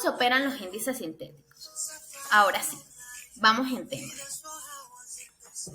se operan los índices sintéticos? Ahora sí, vamos en tema.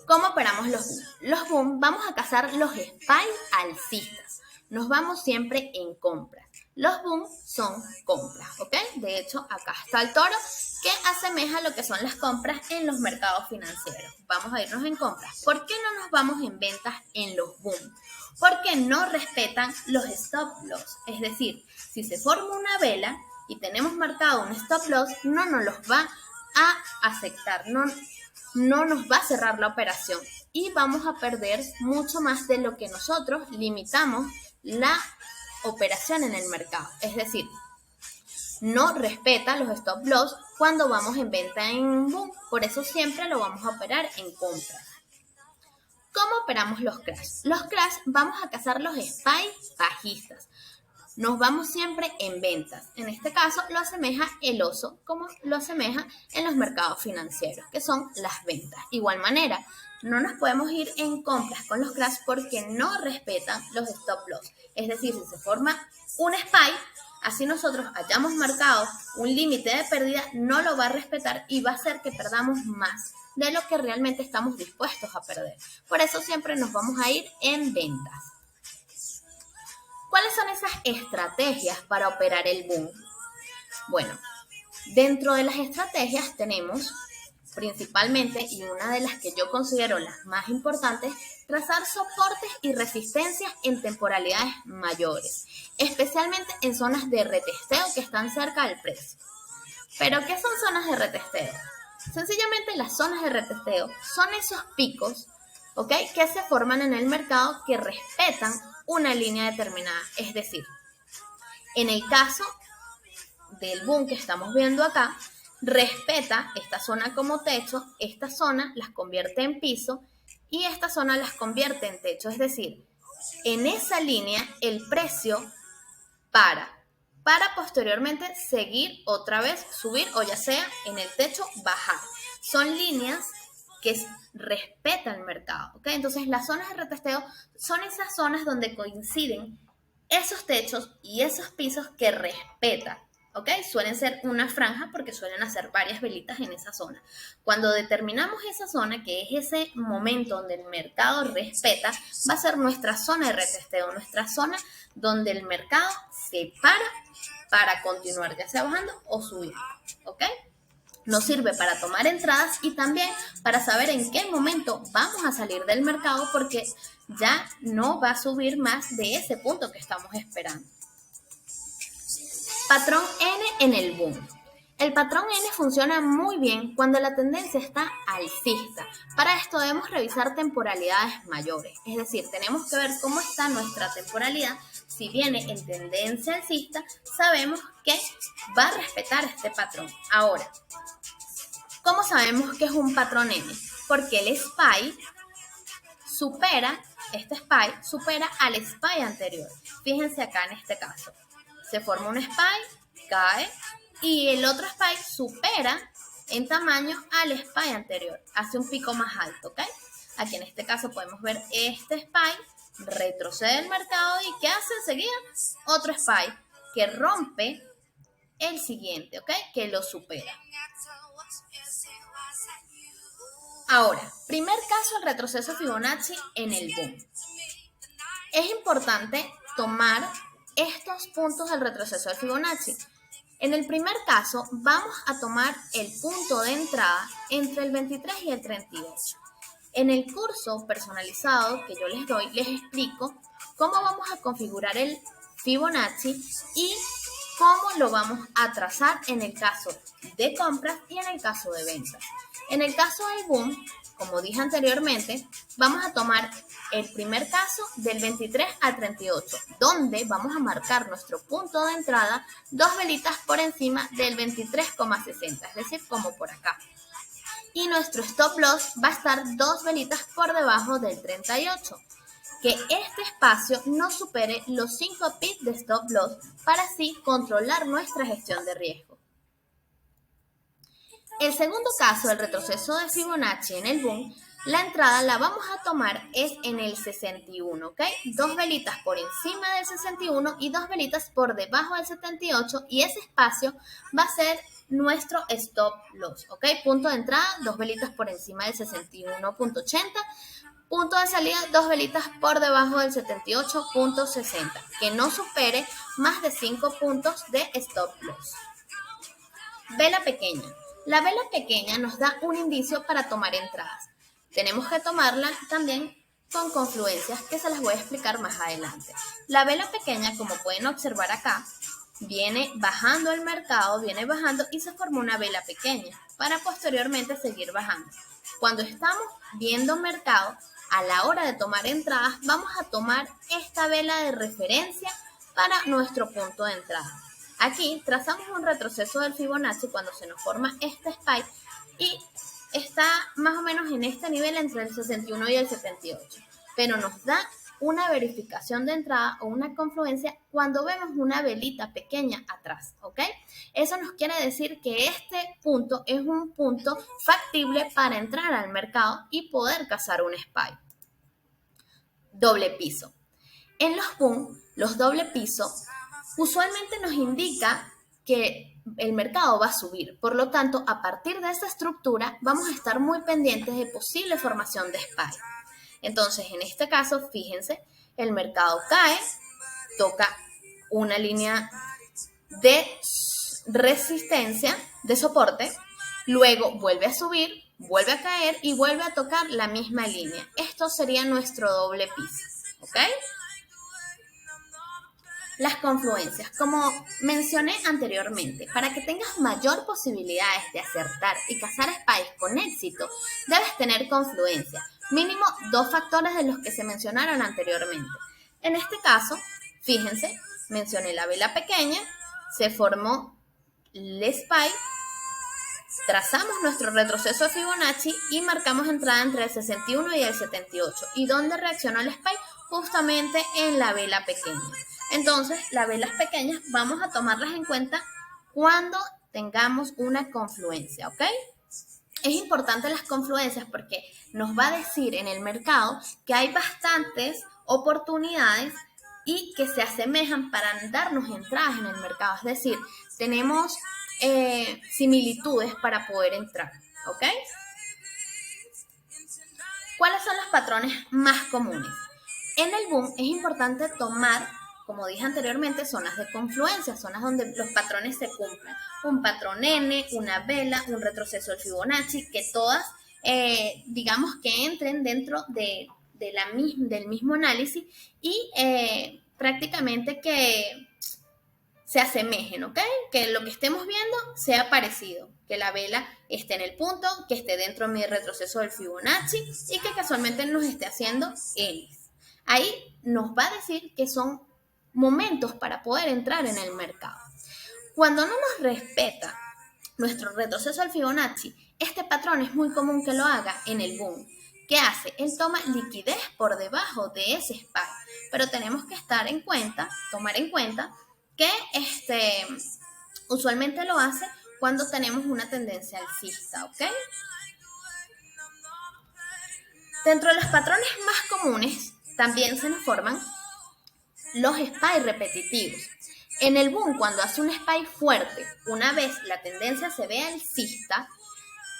¿Cómo operamos los boom? Los boom vamos a cazar los SPY alcistas. Nos vamos siempre en compras. Los boom son compras, ¿ok? De hecho, acá está el toro que asemeja lo que son las compras en los mercados financieros. Vamos a irnos en compras. ¿Por qué no nos vamos en ventas en los boom? Porque no respetan los stop loss. Es decir, si se forma una vela y tenemos marcado un stop loss, no nos los va a aceptar, no nos va a cerrar la operación y vamos a perder mucho más de lo que nosotros limitamos la operación en el mercado. Es decir, no respeta los stop loss cuando vamos en venta en boom. Por eso siempre lo vamos a operar en compras. ¿Cómo operamos los crash? Los crash vamos a cazar los SPY bajistas. Nos vamos siempre en ventas. En este caso lo asemeja el oso como lo asemeja en los mercados financieros, que son las ventas. Igual manera, no nos podemos ir en compras con los crash porque no respetan los stop loss. Es decir, si se forma un SPY, así nosotros hayamos marcado un límite de pérdida, no lo va a respetar y va a hacer que perdamos más de lo que realmente estamos dispuestos a perder. Por eso siempre nos vamos a ir en ventas. ¿Cuáles son esas estrategias para operar el boom? Bueno, dentro de las estrategias tenemos principalmente, y una de las que yo considero las más importantes, trazar soportes y resistencias en temporalidades mayores, especialmente en zonas de retesteo que están cerca del precio. ¿Pero qué son zonas de retesteo? Sencillamente las zonas de retesteo son esos picos, ¿ok?, que se forman en el mercado que respetan una línea determinada. Es decir, en el caso del boom que estamos viendo acá, respeta esta zona como techo, esta zona las convierte en piso y esta zona las convierte en techo. Es decir, en esa línea el precio para posteriormente seguir otra vez, subir o ya sea en el techo bajar. Son líneas que respeta el mercado, ¿ok? Entonces las zonas de retesteo son esas zonas donde coinciden esos techos y esos pisos que respetan, ¿ok? Suelen ser una franja porque suelen hacer varias velitas en esa zona. Cuando determinamos esa zona, que es ese momento donde el mercado respeta, va a ser nuestra zona de retesteo, nuestra zona donde el mercado se para continuar ya sea bajando o subiendo, ¿ok? Nos sirve para tomar entradas y también para saber en qué momento vamos a salir del mercado porque ya no va a subir más de ese punto que estamos esperando. Patrón N en el boom. El patrón N funciona muy bien cuando la tendencia está alcista. Para esto debemos revisar temporalidades mayores, es decir, tenemos que ver cómo está nuestra temporalidad. Si viene en tendencia alcista, sabemos que va a respetar este patrón. Ahora, ¿cómo sabemos que es un patrón N? Porque el SPY supera al SPY anterior. Fíjense acá en este caso. Se forma un SPY, cae, y el otro SPY supera en tamaño al SPY anterior. Hace un pico más alto, ¿ok? Aquí en este caso podemos ver este SPY, retrocede el mercado y ¿qué hace enseguida? Otro SPY que rompe el siguiente, ¿ok? Que lo supera. Ahora, primer caso, el retroceso Fibonacci en el boom. Es importante tomar estos puntos del retroceso de Fibonacci. En el primer caso, vamos a tomar el punto de entrada entre el 23 y el 38. En el curso personalizado que yo les doy, les explico cómo vamos a configurar el Fibonacci y cómo lo vamos a trazar en el caso de compras y en el caso de ventas. En el caso del boom, como dije anteriormente, vamos a tomar el primer caso del 23 al 38, donde vamos a marcar nuestro punto de entrada 2 velitas por encima del 23,60, es decir, como por acá. Y nuestro stop loss va a estar 2 velitas por debajo del 38. Que este espacio no supere los 5 pips de stop loss para así controlar nuestra gestión de riesgo. El segundo caso del retroceso de Fibonacci en el boom La entrada la vamos a tomar es en el 61, ¿ok? 2 velitas por encima del 61 y 2 velitas por debajo del 78 y ese espacio va a ser nuestro stop loss, ¿ok? Punto de entrada, 2 velitas por encima del 61.80. Punto de salida, 2 velitas por debajo del 78.60, que no supere más de 5 puntos de stop loss. Vela pequeña. La vela pequeña nos da un indicio para tomar entradas. Tenemos que tomarla también con confluencias que se las voy a explicar más adelante. La vela pequeña, como pueden observar acá, viene bajando el mercado, viene bajando y se forma una vela pequeña para posteriormente seguir bajando. Cuando estamos viendo mercado, a la hora de tomar entradas, vamos a tomar esta vela de referencia para nuestro punto de entrada. Aquí trazamos un retroceso del Fibonacci cuando se nos forma este spike y está más o menos en este nivel entre el 61 y el 78, pero nos da una verificación de entrada o una confluencia cuando vemos una velita pequeña atrás, ¿ok? Eso nos quiere decir que este punto es un punto factible para entrar al mercado y poder cazar un spike. Doble piso. En los boom, los doble piso usualmente nos indica que el mercado va a subir. Por lo tanto, a partir de esta estructura, vamos a estar muy pendientes de posible formación de spike. Entonces, en este caso, fíjense, el mercado cae, toca una línea de resistencia, de soporte, luego vuelve a subir, vuelve a caer y vuelve a tocar la misma línea. Esto sería nuestro doble piso, ¿ok? Las confluencias, como mencioné anteriormente, para que tengas mayor posibilidades de acertar y cazar spikes con éxito, debes tener confluencia, mínimo 2 factores de los que se mencionaron anteriormente. En este caso, fíjense, mencioné la vela pequeña, se formó el spike, trazamos nuestro retroceso de Fibonacci y marcamos entrada entre el 61 y el 78. ¿Y dónde reaccionó el spike? Justamente en la vela pequeña. Entonces, las velas pequeñas vamos a tomarlas en cuenta cuando tengamos una confluencia, ¿ok? Es importante las confluencias porque nos va a decir en el mercado que hay bastantes oportunidades y que se asemejan para darnos entradas en el mercado. Es decir, tenemos similitudes para poder entrar, ¿ok? ¿Cuáles son los patrones más comunes? En el boom es importante tomar, como dije anteriormente, zonas de confluencia, zonas donde los patrones se cumplan. Un patrón N, una vela, un retroceso del Fibonacci, que todas, digamos que entren dentro del mismo análisis y prácticamente que se asemejen, ¿ok? Que lo que estemos viendo sea parecido, que la vela esté en el punto, que esté dentro de mi retroceso del Fibonacci y que casualmente nos esté haciendo N. Ahí nos va a decir que son momentos para poder entrar en el mercado. Cuando no nos respeta nuestro retroceso al Fibonacci, este patrón es muy común que lo haga en el boom. ¿Qué hace? Él toma liquidez por debajo de ese spike, pero tenemos que tomar en cuenta que usualmente lo hace cuando tenemos una tendencia alcista, ¿ok? Dentro de los patrones más comunes también se nos forman los spikes repetitivos. En el boom, cuando hace un spike fuerte, una vez la tendencia se ve alcista,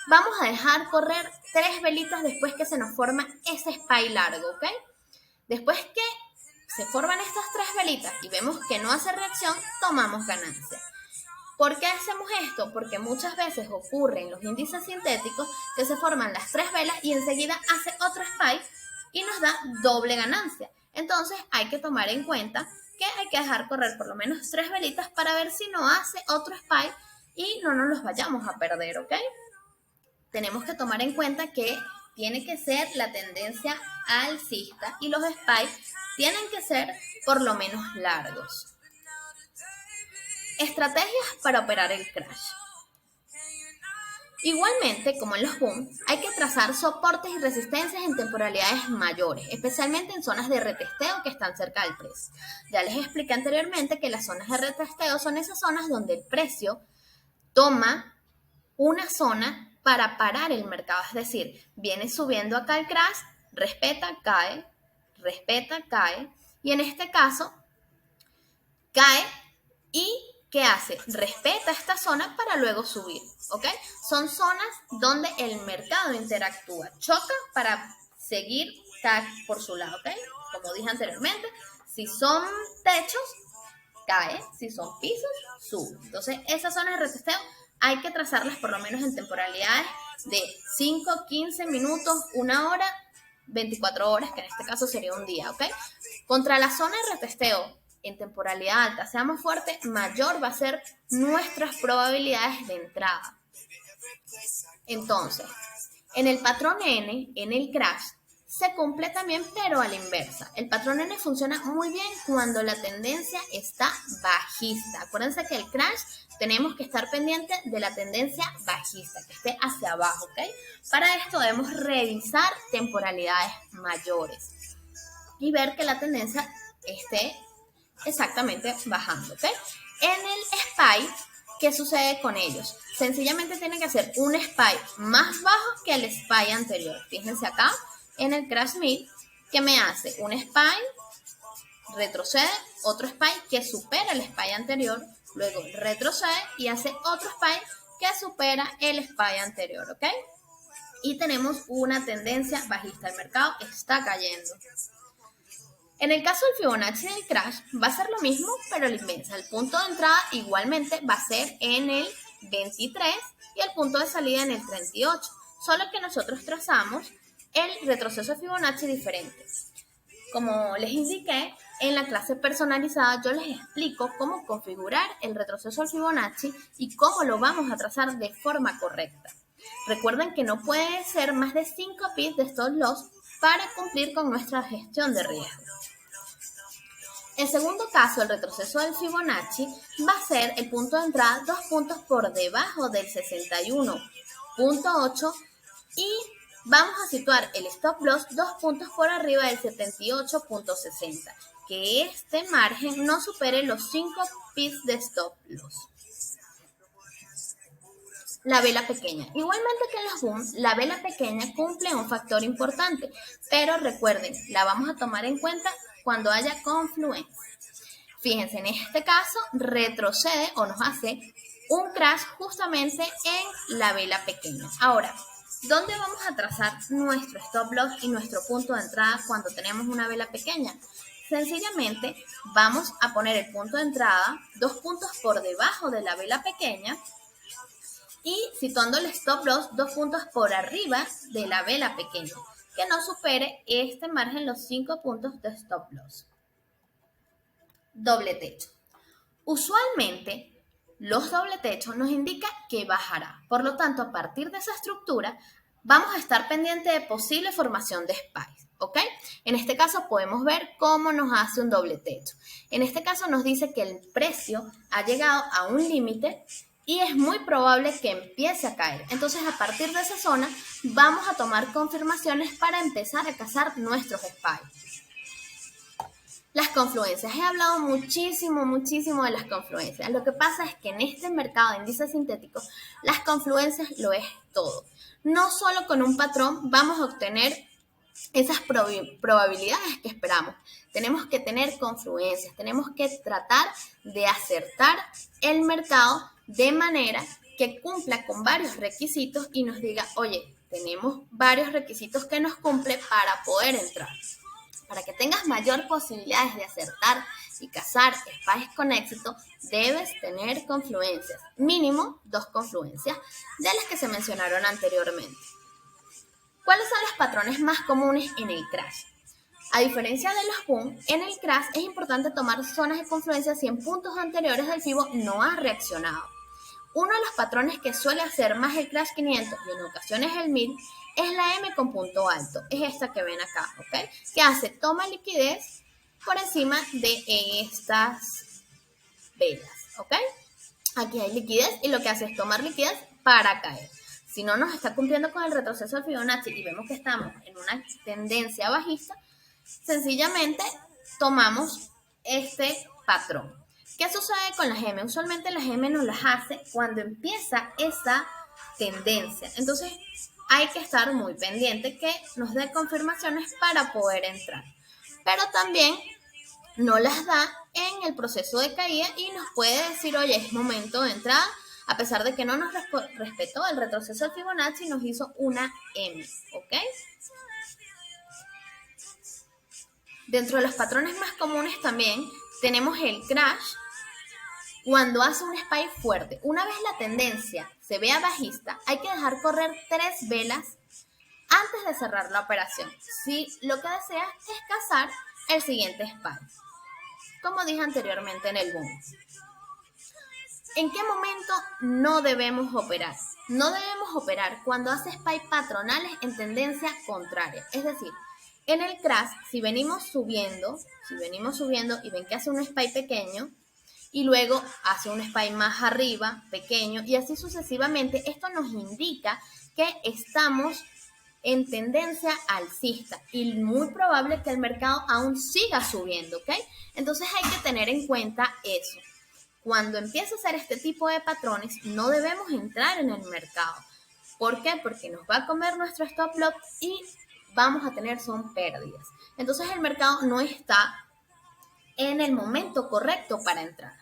vamos a dejar correr 3 velitas después que se nos forma ese spike largo, ¿ok? Después que se forman estas 3 velitas y vemos que no hace reacción, tomamos ganancia. ¿Por qué hacemos esto? Porque muchas veces ocurre en los índices sintéticos que se forman las 3 velas y enseguida hace otro spike y nos da doble ganancia. Entonces hay que tomar en cuenta que hay que dejar correr por lo menos 3 velitas para ver si no hace otro spike y no nos los vayamos a perder, ¿ok? Tenemos que tomar en cuenta que tiene que ser la tendencia alcista y los spikes tienen que ser por lo menos largos. Estrategias para operar el crash. Igualmente, como en los boom, hay que trazar soportes y resistencias en temporalidades mayores, especialmente en zonas de retesteo que están cerca del precio. Ya les expliqué anteriormente que las zonas de retesteo son esas zonas donde el precio toma una zona para parar el mercado. Es decir, viene subiendo acá el crash, respeta, cae, y en este caso cae y ¿qué hace? Respeta esta zona para luego subir, ¿ok? Son zonas donde el mercado interactúa, choca para seguir por su lado, ¿ok? Como dije anteriormente, si son techos, cae, si son pisos, sube. Entonces, esas zonas de retesteo hay que trazarlas por lo menos en temporalidades de 5, 15 minutos, 1 hora, 24 horas, que en este caso sería un día, ¿ok? Contra la zona de retesteo en temporalidad alta sea más fuerte, mayor va a ser nuestras probabilidades de entrada. Entonces, en el patrón N, en el crash, se cumple también, pero a la inversa. El patrón N funciona muy bien cuando la tendencia está bajista. Acuérdense que el crash tenemos que estar pendiente de la tendencia bajista, que esté hacia abajo, ¿ok? Para esto debemos revisar temporalidades mayores y ver que la tendencia esté exactamente bajando, ¿ok? En el SPY, ¿qué sucede con ellos? Sencillamente tienen que hacer un SPY más bajo que el SPY anterior. Fíjense acá en el Crash Mid, que me hace un SPY, retrocede, otro SPY que supera el SPY anterior, luego retrocede y hace otro SPY que supera el SPY anterior, ¿ok? Y tenemos una tendencia bajista, el mercado está cayendo. En el caso del Fibonacci del crash va a ser lo mismo, pero la inversa. El punto de entrada igualmente va a ser en el 23 y el punto de salida en el 38. Solo que nosotros trazamos el retroceso de Fibonacci diferente. Como les indiqué, en la clase personalizada yo les explico cómo configurar el retroceso del Fibonacci y cómo lo vamos a trazar de forma correcta. Recuerden que no puede ser más de 5 pips de stop loss para cumplir con nuestra gestión de riesgo. En segundo caso, el retroceso del Fibonacci va a ser el punto de entrada 2 puntos por debajo del 61.8 y vamos a situar el stop loss 2 puntos por arriba del 78.60, que este margen no supere los 5 pips de stop loss. La vela pequeña. Igualmente que en los boom, la vela pequeña cumple un factor importante, pero recuerden, la vamos a tomar en cuenta cuando haya confluencia. Fíjense, en este caso retrocede o nos hace un crash justamente en la vela pequeña. Ahora, ¿dónde vamos a trazar nuestro stop loss y nuestro punto de entrada cuando tenemos una vela pequeña? Sencillamente vamos a poner el punto de entrada 2 puntos por debajo de la vela pequeña y situando el stop loss 2 puntos por arriba de la vela pequeña, que no supere este margen los 5 puntos de stop loss. Doble techo. Usualmente, los doble techos nos indica que bajará. Por lo tanto, a partir de esa estructura, vamos a estar pendiente de posible formación de SPYs, ¿ok? En este caso, podemos ver cómo nos hace un doble techo. En este caso, nos dice que el precio ha llegado a un límite y es muy probable que empiece a caer. Entonces, a partir de esa zona, vamos a tomar confirmaciones para empezar a cazar nuestros SPYs. Las confluencias. He hablado muchísimo de las confluencias. Lo que pasa es que en este mercado de índices sintéticos, las confluencias lo es todo. No solo con un patrón vamos a obtener esas probabilidades que esperamos. Tenemos que tener confluencias, tenemos que tratar de acertar el mercado de manera que cumpla con varios requisitos y nos diga, oye, tenemos varios requisitos que nos cumple para poder entrar. Para que tengas mayor posibilidades de acertar y cazar SPYs con éxito, debes tener confluencias, mínimo 2 confluencias de las que se mencionaron anteriormente. ¿Cuáles son los patrones más comunes en el crash? A diferencia de los boom, en el crash es importante tomar zonas de confluencia si en puntos anteriores del FIBO no ha reaccionado. Uno de los patrones que suele hacer más el Crash 500 y en ocasiones el MID es la M con punto alto. Es esta que ven acá, ¿ok? Que hace toma liquidez por encima de estas velas, ¿ok? Aquí hay liquidez y lo que hace es tomar liquidez para caer. Si no nos está cumpliendo con el retroceso de Fibonacci y vemos que estamos en una tendencia bajista, sencillamente tomamos este patrón. ¿Qué sucede con las M? Usualmente las M nos las hace cuando empieza esa tendencia. Entonces hay que estar muy pendiente que nos dé confirmaciones para poder entrar. Pero también no las da en el proceso de caída y nos puede decir, oye, es momento de entrar, a pesar de que no nos respetó el retroceso de Fibonacci, nos hizo una M, ¿ok? Dentro de los patrones más comunes también tenemos el crash cuando hace un spike fuerte. Una vez la tendencia se vea bajista, hay que dejar correr 3 velas antes de cerrar la operación, si lo que deseas es cazar el siguiente spike, como dije anteriormente en el boom. ¿En qué momento no debemos operar? No debemos operar cuando hace spike patronales en tendencia contraria. Es decir, en el crash, si venimos subiendo y ven que hace un spike pequeño y luego hace un spike más arriba, pequeño, y así sucesivamente, esto nos indica que estamos en tendencia alcista y muy probable que el mercado aún siga subiendo, ¿ok? Entonces hay que tener en cuenta eso. Cuando empieza a hacer este tipo de patrones, no debemos entrar en el mercado. ¿Por qué? Porque nos va a comer nuestro stop loss y vamos a tener son pérdidas. Entonces el mercado no está en el momento correcto para entrar.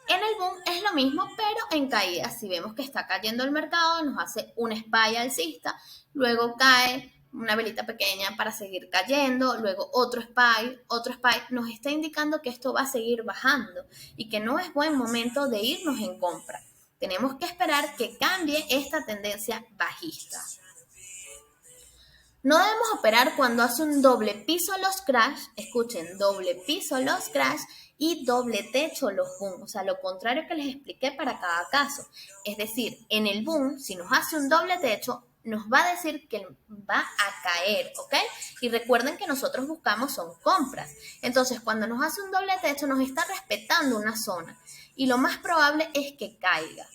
En el boom es lo mismo, pero en caída. Si vemos que está cayendo el mercado, nos hace un spike alcista, luego cae una velita pequeña para seguir cayendo, luego otro spike, nos está indicando que esto va a seguir bajando y que no es buen momento de irnos en compra. Tenemos que esperar que cambie esta tendencia bajista. No debemos operar cuando hace un doble piso los crash, escuchen, doble piso los crash y doble techo los boom, o sea, lo contrario que les expliqué para cada caso. Es decir, en el boom, si nos hace un doble techo, nos va a decir que va a caer, ¿ok? Y recuerden que nosotros buscamos son compras. Entonces, cuando nos hace un doble techo, nos está respetando una zona y lo más probable es que caiga.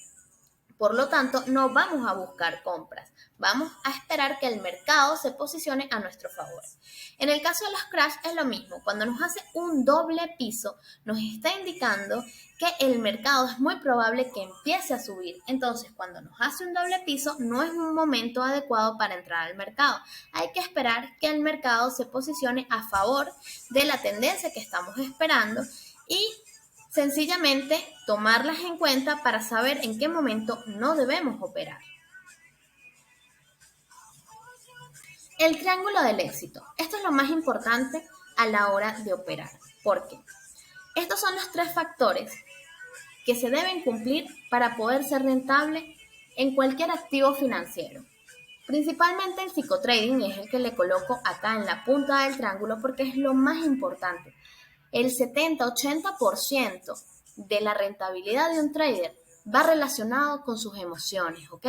Por lo tanto, no vamos a buscar compras, vamos a esperar que el mercado se posicione a nuestro favor. En el caso de los crash es lo mismo, cuando nos hace un doble piso, nos está indicando que el mercado es muy probable que empiece a subir. Entonces, cuando nos hace un doble piso, no es un momento adecuado para entrar al mercado. Hay que esperar que el mercado se posicione a favor de la tendencia que estamos esperando y sencillamente tomarlas en cuenta para saber en qué momento no debemos operar. El triángulo del éxito. Esto es lo más importante a la hora de operar. ¿Por qué? Estos son los 3 factores que se deben cumplir para poder ser rentable en cualquier activo financiero. Principalmente el psicotrading es el que le coloco acá en la punta del triángulo porque es lo más importante. El 70-80% de la rentabilidad de un trader va relacionado con sus emociones, ¿ok?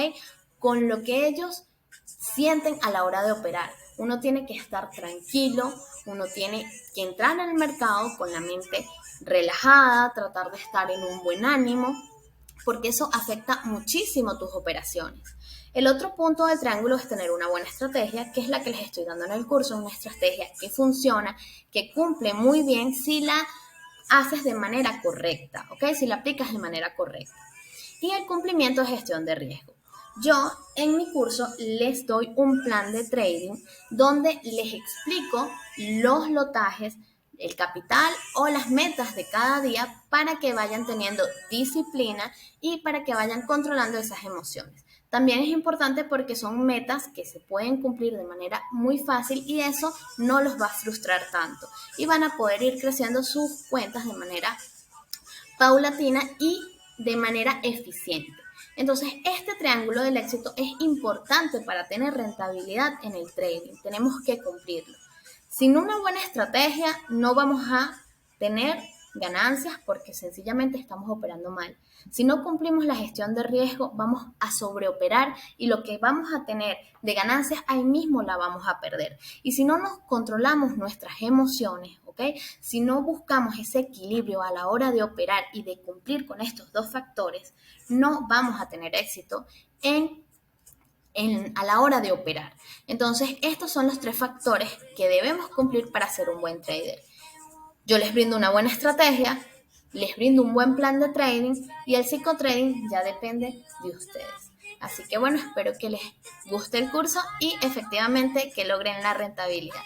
Con lo que ellos sienten a la hora de operar. Uno tiene que estar tranquilo, uno tiene que entrar en el mercado con la mente relajada, tratar de estar en un buen ánimo, porque eso afecta muchísimo tus operaciones. El otro punto del triángulo es tener una buena estrategia, que es la que les estoy dando en el curso, una estrategia que funciona, que cumple muy bien si la haces de manera correcta, ¿ok? Si la aplicas de manera correcta. Y el cumplimiento es gestión de riesgo. Yo en mi curso les doy un plan de trading donde les explico los lotajes, el capital o las metas de cada día para que vayan teniendo disciplina y para que vayan controlando esas emociones. También es importante porque son metas que se pueden cumplir de manera muy fácil y eso no los va a frustrar tanto y van a poder ir creciendo sus cuentas de manera paulatina y de manera eficiente. Entonces, este triángulo del éxito es importante para tener rentabilidad en el trading. Tenemos que cumplirlo. Sin una buena estrategia no vamos a tener ganancias porque sencillamente estamos operando mal. Si no cumplimos la gestión de riesgo, vamos a sobreoperar y lo que vamos a tener de ganancias ahí mismo la vamos a perder. Y si no nos controlamos nuestras emociones, ¿ok? Si no buscamos ese equilibrio a la hora de operar y de cumplir con estos 2 factores, no vamos a tener éxito a la hora de operar. Entonces, estos son los 3 factores que debemos cumplir para ser un buen trader. Yo les brindo una buena estrategia, les brindo un buen plan de trading y el psicotrading ya depende de ustedes. Así que bueno, espero que les guste el curso y efectivamente que logren la rentabilidad.